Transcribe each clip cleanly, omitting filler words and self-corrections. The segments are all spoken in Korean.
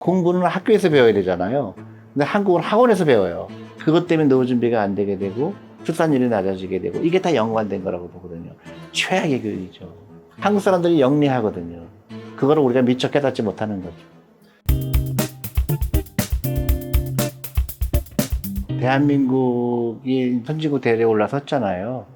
공부는 학교에서 배워야 되잖아요. 근데 한국은 학원에서 배워요. 그것 때문에 노후 준비가 안 되게 되고 출산율이 낮아지게 되고 이게 다 연관된 거라고 보거든요. 최악의 교육이죠. 한국 사람들이 영리하거든요. 그거를 우리가 미처 깨닫지 못하는 거죠. 대한민국이 선진국 대열에 올라섰잖아요.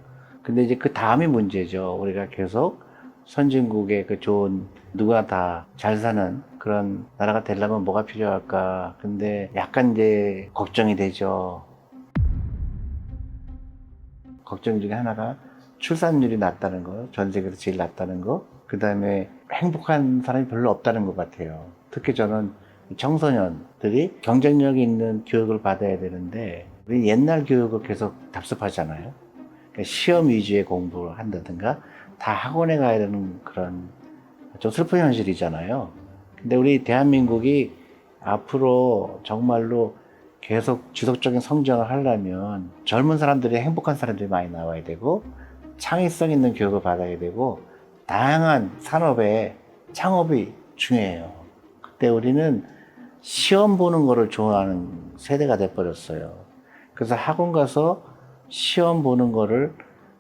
근데 이제 그 다음이 문제죠. 우리가 계속 선진국의 그 좋은 누구나 다 잘 사는 그런 나라가 되려면 뭐가 필요할까. 근데 약간 이제 걱정이 되죠. 걱정 중에 하나가 출산율이 낮다는 거, 전 세계에서 제일 낮다는 거, 그 다음에 행복한 사람이 별로 없다는 것 같아요. 특히 저는 청소년들이 경쟁력이 있는 교육을 받아야 되는데, 우리 옛날 교육을 계속 답습하잖아요. 그러니까 시험 위주의 공부를 한다든가, 다 학원에 가야 되는 그런 좀 슬픈 현실이잖아요. 근데 우리 대한민국이 앞으로 정말로 계속 지속적인 성장을 하려면 젊은 사람들이 행복한 사람들이 많이 나와야 되고 창의성 있는 교육을 받아야 되고 다양한 산업의 창업이 중요해요. 그때 우리는 시험 보는 거를 좋아하는 세대가 돼버렸어요. 그래서 학원 가서 시험 보는 거를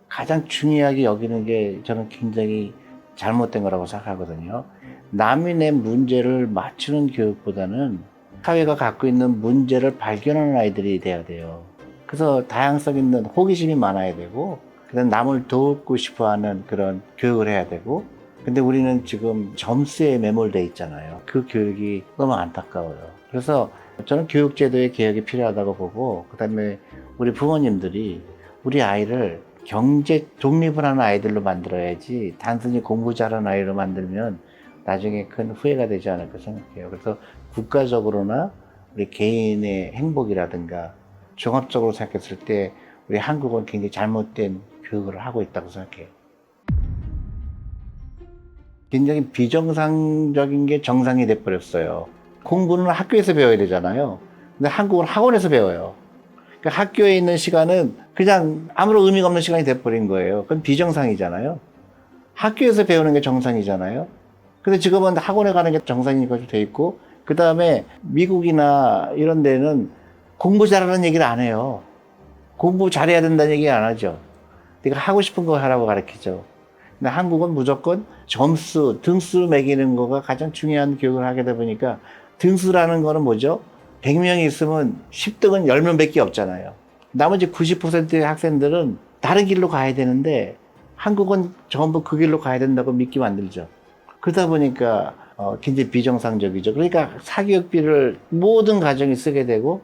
가장 중요하게 여기는 게 저는 굉장히 잘못된 거라고 생각하거든요. 남이 낸 문제를 맞추는 교육보다는 사회가 갖고 있는 문제를 발견하는 아이들이 돼야 돼요. 그래서 다양성 있는 호기심이 많아야 되고, 그다음 남을 돕고 싶어 하는 그런 교육을 해야 되고, 근데 우리는 지금 점수에 매몰돼 있잖아요. 그 교육이 너무 안타까워요. 그래서 저는 교육제도의 개혁이 필요하다고 보고, 그다음에 우리 부모님들이 우리 아이를 경제 독립을 하는 아이들로 만들어야지 단순히 공부 잘하는 아이로 만들면 나중에 큰 후회가 되지 않을까 생각해요. 그래서 국가적으로나 우리 개인의 행복이라든가 종합적으로 생각했을 때 우리 한국은 굉장히 잘못된 교육을 하고 있다고 생각해요. 굉장히 비정상적인 게 정상이 돼버렸어요. 공부는 학교에서 배워야 되잖아요. 근데 한국은 학원에서 배워요. 그러니까 학교에 있는 시간은 그냥 아무런 의미가 없는 시간이 돼버린 거예요. 그건 비정상이잖아요. 학교에서 배우는 게 정상이잖아요. 근데 지금은 학원에 가는 게 정상인 것으로 돼 있고, 그 다음에 미국이나 이런 데는 공부 잘하는 얘기를 안 해요. 공부 잘해야 된다는 얘기 안 하죠. 네가 하고 싶은 거 하라고 가르치죠. 근데 한국은 무조건 점수, 등수 매기는 거가 가장 중요한 교육을 하게 되다 보니까 등수라는 거는 뭐죠? 100명이 있으면 10등은 10명밖에 없잖아요. 나머지 90%의 학생들은 다른 길로 가야 되는데 한국은 전부 그 길로 가야 된다고 믿게 만들죠. 그러다 보니까 굉장히 비정상적이죠. 그러니까 사교육비를 모든 가정이 쓰게 되고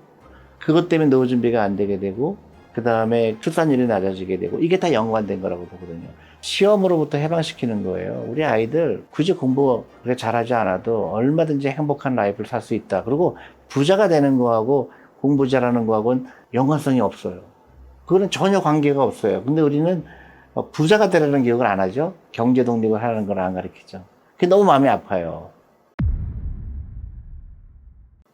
그것 때문에 노후 준비가 안 되게 되고 그 다음에 출산율이 낮아지게 되고 이게 다 연관된 거라고 보거든요. 시험으로부터 해방시키는 거예요. 우리 아이들 굳이 공부 그렇게 잘하지 않아도 얼마든지 행복한 라이프를 살 수 있다. 그리고 부자가 되는 거하고 공부 잘하는 거하고는 연관성이 없어요. 그거는 전혀 관계가 없어요. 근데 우리는 부자가 되려는 교육을 안 하죠. 경제 독립을 하는 걸 안 가르치죠. 그게 너무 마음이 아파요.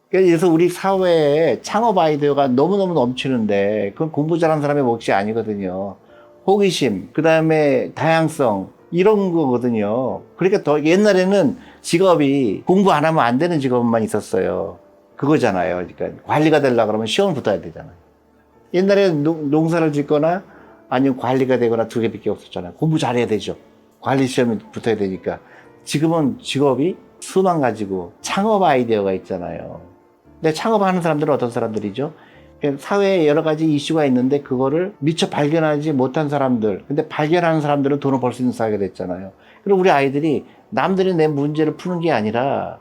그래서 우리 사회에 창업 아이디어가 너무너무 넘치는데 그건 공부 잘하는 사람의 몫이 아니거든요. 호기심, 그 다음에 다양성 이런 거거든요. 그러니까 더 옛날에는 직업이 공부 안 하면 안 되는 직업만 있었어요. 그거잖아요. 그러니까 관리가 되려고 그러면 시험을 붙어야 되잖아요. 옛날에 농사를 짓거나 아니면 관리가 되거나 두 개밖에 없었잖아요. 공부 잘해야 되죠. 관리 시험에 붙어야 되니까. 지금은 직업이 수만 가지고 창업 아이디어가 있잖아요. 근데 창업하는 사람들은 어떤 사람들이죠? 사회에 여러 가지 이슈가 있는데 그거를 미처 발견하지 못한 사람들. 근데 발견하는 사람들은 돈을 벌 수 있는 사회가 됐잖아요. 그리고 우리 아이들이 남들이 내 문제를 푸는 게 아니라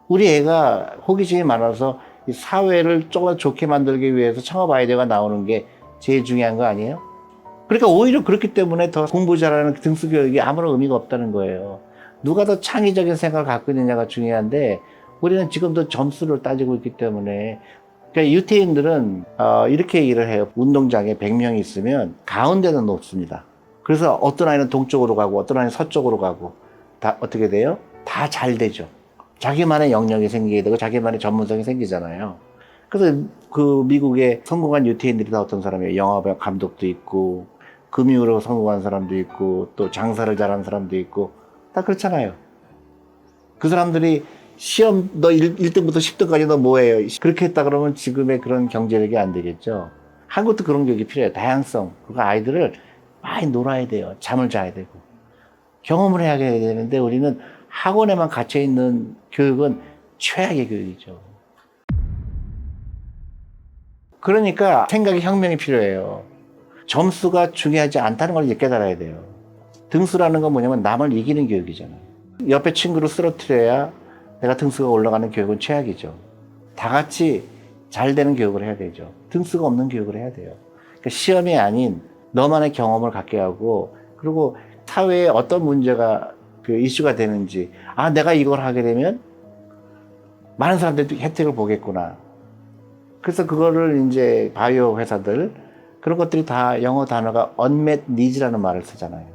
우리 애가 호기심이 많아서 이 사회를 조금 더 좋게 만들기 위해서 창업 아이디어가 나오는 게 제일 중요한 거 아니에요? 그러니까 오히려 그렇기 때문에 더 공부 잘하는 등수 교육이 아무런 의미가 없다는 거예요. 누가 더 창의적인 생각을 갖고 있느냐가 중요한데 우리는 지금도 점수를 따지고 있기 때문에 그러니까 유태인들은 이렇게 얘기를 해요. 운동장에 100명이 있으면 가운데는 높습니다. 그래서 어떤 아이는 동쪽으로 가고 어떤 아이는 서쪽으로 가고 다 어떻게 돼요? 다 잘 되죠. 자기만의 영역이 생기게 되고 자기만의 전문성이 생기잖아요. 그래서 그 미국의 성공한 유태인들이 다 어떤 사람이에요? 영화 감독도 있고 금융으로 성공한 사람도 있고 또 장사를 잘하는 사람도 있고 다 그렇잖아요. 그 사람들이 시험 너 1등부터 10등까지 너 뭐해요? 그렇게 했다 그러면 지금의 그런 경제력이 안 되겠죠. 한국도 그런 교육이 필요해요. 다양성. 그리고 아이들을 많이 놀아야 돼요. 잠을 자야 되고. 경험을 해야 되는데 우리는 학원에만 갇혀 있는 교육은 최악의 교육이죠. 그러니까 생각의 혁명이 필요해요. 점수가 중요하지 않다는 걸 이제 깨달아야 돼요. 등수라는 건 뭐냐면 남을 이기는 교육이잖아요. 옆에 친구를 쓰러뜨려야 내가 등수가 올라가는 교육은 최악이죠. 다 같이 잘 되는 교육을 해야 되죠. 등수가 없는 교육을 해야 돼요. 그러니까 시험이 아닌 너만의 경험을 갖게 하고, 그리고 사회에 어떤 문제가 그 이슈가 되는지, 아, 내가 이걸 하게 되면 많은 사람들이 혜택을 보겠구나. 그래서 그거를 이제 바이오 회사들, 그런 것들이 다 영어 단어가 unmet needs라는 말을 쓰잖아요.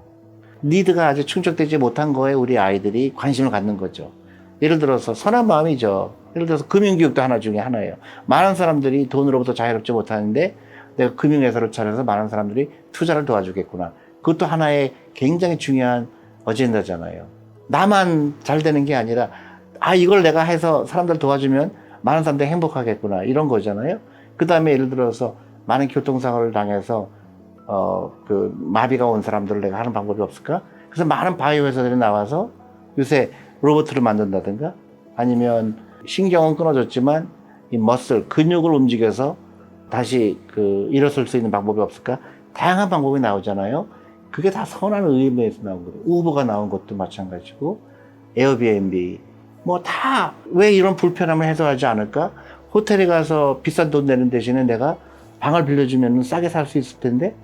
니드가 아직 충족되지 못한 거에 우리 아이들이 관심을 갖는 거죠. 예를 들어서 선한 마음이죠. 예를 들어서 금융교육도 하나 중에 하나예요. 많은 사람들이 돈으로부터 자유롭지 못하는데 내가 금융회사를 차려서 많은 사람들이 투자를 도와주겠구나. 그것도 하나의 굉장히 중요한 어젠다잖아요. 나만 잘 되는 게 아니라, 아, 이걸 내가 해서 사람들 도와주면 많은 사람들이 행복하겠구나. 이런 거잖아요. 그 다음에 예를 들어서 많은 교통사고를 당해서 마비가 온 사람들을 내가 하는 방법이 없을까? 그래서 많은 바이오 회사들이 나와서 요새 로봇을 만든다든가, 아니면 신경은 끊어졌지만 이 머슬, 근육을 움직여서 다시 일어설 수 있는 방법이 없을까? 다양한 방법이 나오잖아요. 그게 다 선한 의미에서 나온 거예요. 우버가 나온 것도 마찬가지고, 에어비앤비, 뭐 다 왜 이런 불편함을 해소하지 않을까? 호텔에 가서 비싼 돈 내는 대신에 내가 방을 빌려주면 싸게 살 수 있을 텐데,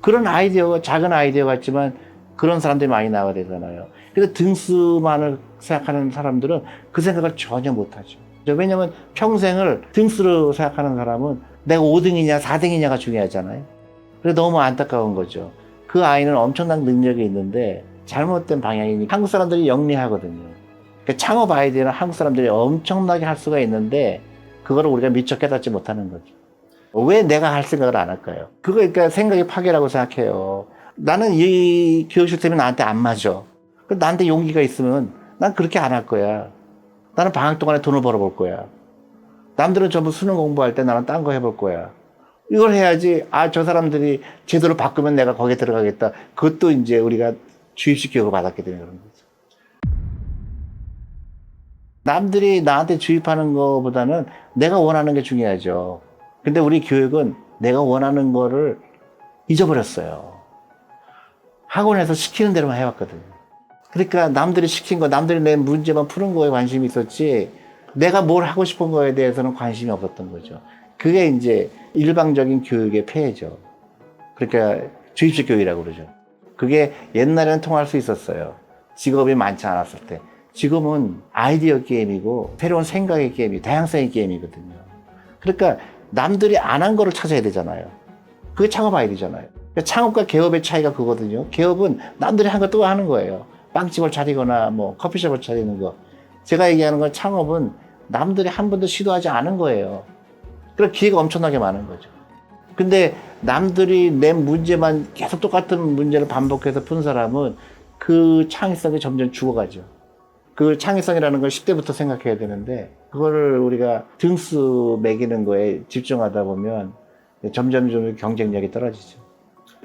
그런 아이디어가, 작은 아이디어 같지만 그런 사람들이 많이 나와야 되잖아요. 근데 등수만을 생각하는 사람들은 그 생각을 전혀 못하죠. 왜냐면 평생을 등수로 생각하는 사람은 내가 5등이냐 4등이냐가 중요하잖아요. 그래서 너무 안타까운 거죠. 그 아이는 엄청난 능력이 있는데 잘못된 방향이니 한국 사람들이 영리하거든요. 그러니까 창업 아이디어는 한국 사람들이 엄청나게 할 수가 있는데 그거를 우리가 미처 깨닫지 못하는 거죠. 왜 내가 할 생각을 안 할까요? 그거 그러니까 생각의 파괴라고 생각해요. 나는 이 교육 시스템이 나한테 안 맞아. 나한테 용기가 있으면 난 그렇게 안 할 거야. 나는 방학 동안에 돈을 벌어볼 거야. 남들은 전부 수능 공부할 때 나는 딴 거 해볼 거야. 이걸 해야지. 아, 저 사람들이 제대로 바꾸면 내가 거기에 들어가겠다. 그것도 이제 우리가 주입식 교육을 받았기 때문에 그런 거죠. 남들이 나한테 주입하는 것보다는 내가 원하는 게 중요하죠. 근데 우리 교육은 내가 원하는 거를 잊어버렸어요. 학원에서 시키는 대로만 해왔거든요. 그러니까 남들이 시킨 거, 남들이 낸 문제만 푸는 거에 관심이 있었지, 내가 뭘 하고 싶은 거에 대해서는 관심이 없었던 거죠. 그게 이제 일방적인 교육의 폐해죠. 그러니까 주입식 교육이라고 그러죠. 그게 옛날에는 통할 수 있었어요. 직업이 많지 않았을 때. 지금은 아이디어 게임이고 새로운 생각의 게임이, 다양성의 게임이거든요. 그러니까 남들이 안 한 거를 찾아야 되잖아요. 그게 창업 아이디어잖아요. 그러니까 창업과 개업의 차이가 그거거든요. 개업은 남들이 한 거 또 하는 거예요. 빵집을 차리거나 뭐 커피숍을 차리는 거. 제가 얘기하는 건 창업은 남들이 한 번도 시도하지 않은 거예요. 그래서 기회가 엄청나게 많은 거죠. 근데 남들이 낸 문제만 계속 똑같은 문제를 반복해서 푼 사람은 그 창의성이 점점 죽어가죠. 그 창의성이라는 걸 10대부터 생각해야 되는데, 그거를 우리가 등수 매기는 거에 집중하다 보면 점점 좀 경쟁력이 떨어지죠.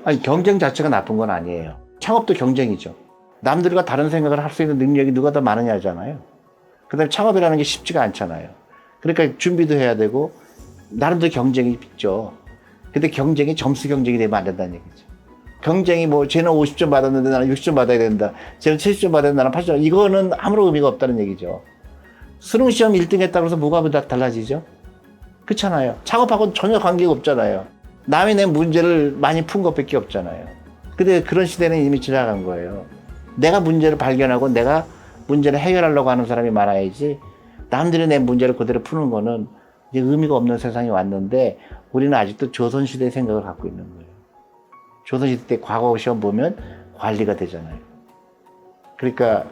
아니, 경쟁 자체가 나쁜 건 아니에요. 창업도 경쟁이죠. 남들과 다른 생각을 할 수 있는 능력이 누가 더 많으냐잖아요. 그 다음에 창업이라는 게 쉽지가 않잖아요. 그러니까 준비도 해야 되고, 나름대로 경쟁이 있죠. 근데 경쟁이 점수 경쟁이 되면 안 된다는 얘기죠. 경쟁이 뭐, 쟤는 50점 받았는데 나는 60점 받아야 된다. 쟤는 70점 받았는데 나는 80점. 이거는 아무런 의미가 없다는 얘기죠. 수능시험 1등 했다고 해서 뭐가 달라지죠? 그렇잖아요. 창업하고는 전혀 관계가 없잖아요. 남이 낸 문제를 많이 푼 것밖에 없잖아요. 근데 그런 시대는 이미 지나간 거예요. 내가 문제를 발견하고 내가 문제를 해결하려고 하는 사람이 많아야지, 남들이 낸 문제를 그대로 푸는 거는 이제 의미가 없는 세상이 왔는데, 우리는 아직도 조선시대의 생각을 갖고 있는 거예요. 조선시대 때 과거 시험 보면 관리가 되잖아요. 그러니까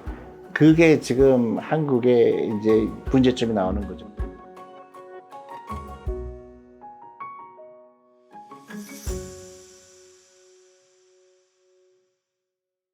그게 지금 한국의 이제 문제점이 나오는 거죠.